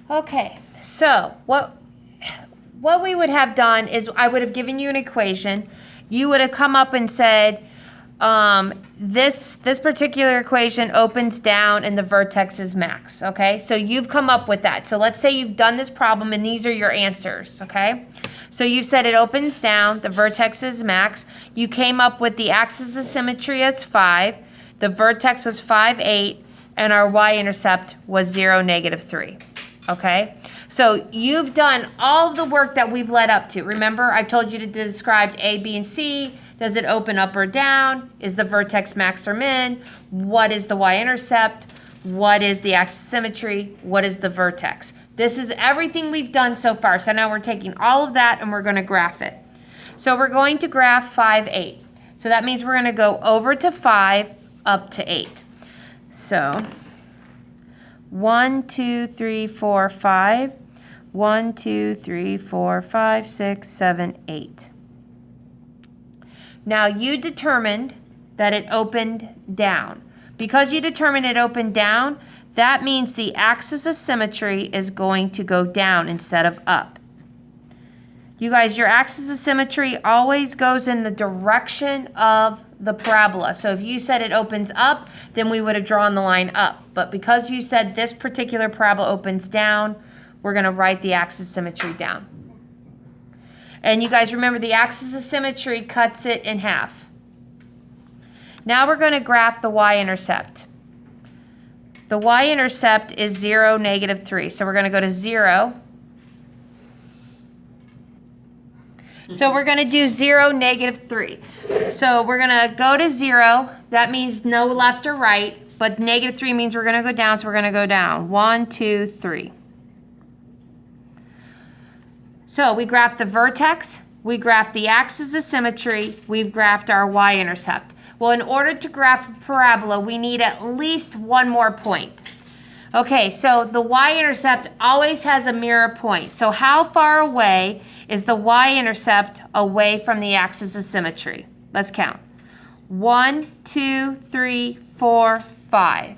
Okay, so what we would have done is I would have given you an equation. You would have come up and said, this particular equation opens down and the vertex is max, okay? So you've come up with that. So let's say you've done this problem and these are your answers, okay? So you said it opens down, the vertex is max. You came up with the axis of symmetry as 5, the vertex was 5, 8, and our y-intercept was 0, -3, okay? So you've done all of the work that we've led up to. Remember, I've told you to describe A, B, and C. Does it open up or down? Is the vertex max or min? What is the y-intercept? What is the axis of symmetry? What is the vertex? This is everything we've done so far. So now we're taking all of that and we're going to graph it. So we're going to graph 5, 8. So that means we're going to go over to 5, up to 8. So 1, 2, 3, 4, 5. 1, 2, 3, 4, 5, 6, 7, 8. Now you determined that it opened down. Because you determined it opened down, that means the axis of symmetry is going to go down instead of up. You guys, your axis of symmetry always goes in the direction of the parabola. So if you said it opens up, then we would have drawn the line up. But because you said this particular parabola opens down, we're going to write the axis of symmetry down. And you guys remember the axis of symmetry cuts it in half. Now we're going to graph the y-intercept. The y-intercept is 0, -3. So we're going to go to 0. So we're going to do 0, -3. So we're going to go to 0. That means no left or right. But -3 means we're going to go down. So we're going to go down. 1, 2, 3. So we graphed the vertex, we graphed the axis of symmetry, we've graphed our y-intercept. Well, in order to graph a parabola, we need at least one more point. Okay, so the y-intercept always has a mirror point. So how far away is the y-intercept away from the axis of symmetry? Let's count. 1, 2, 3, 4, 5.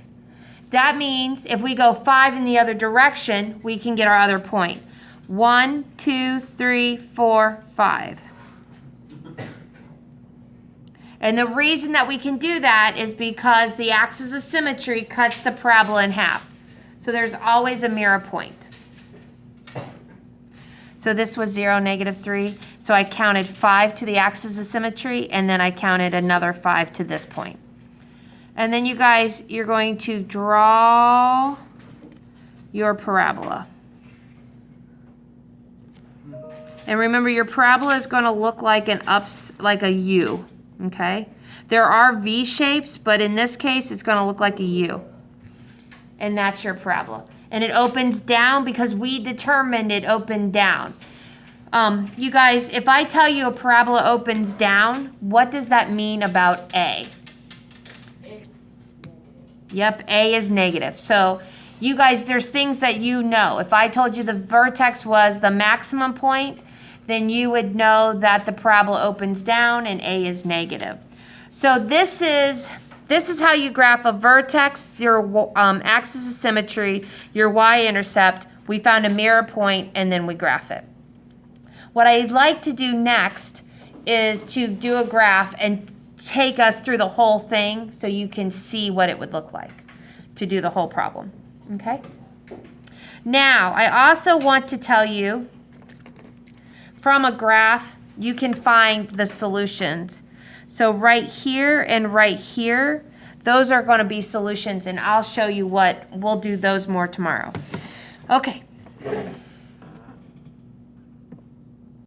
That means if we go 5 in the other direction, we can get our other point. 1, 2, 3, 4, 5. And the reason that we can do that is because the axis of symmetry cuts the parabola in half. So there's always a mirror point. So this was 0, -3. So I counted 5 to the axis of symmetry, and then I counted another 5 to this point. And then you guys, you're going to draw your parabola. And remember, your parabola is going to look like like a U, okay? There are V shapes, but in this case, it's going to look like a U. And that's your parabola. And it opens down because we determined it opened down. You guys, if I tell you a parabola opens down, what does that mean about A? Yep, A is negative. So you guys, there's things that you know. If I told you the vertex was the maximum point, then you would know that the parabola opens down and A is negative. So this is how you graph a vertex, your axis of symmetry, your y-intercept. We found a mirror point and then we graph it. What I'd like to do next is to do a graph and take us through the whole thing so you can see what it would look like to do the whole problem. Okay? Now, I also want to tell you, from a graph, you can find the solutions. So right here and right here, those are going to be solutions, and I'll show you what, we'll do those more tomorrow. Okay.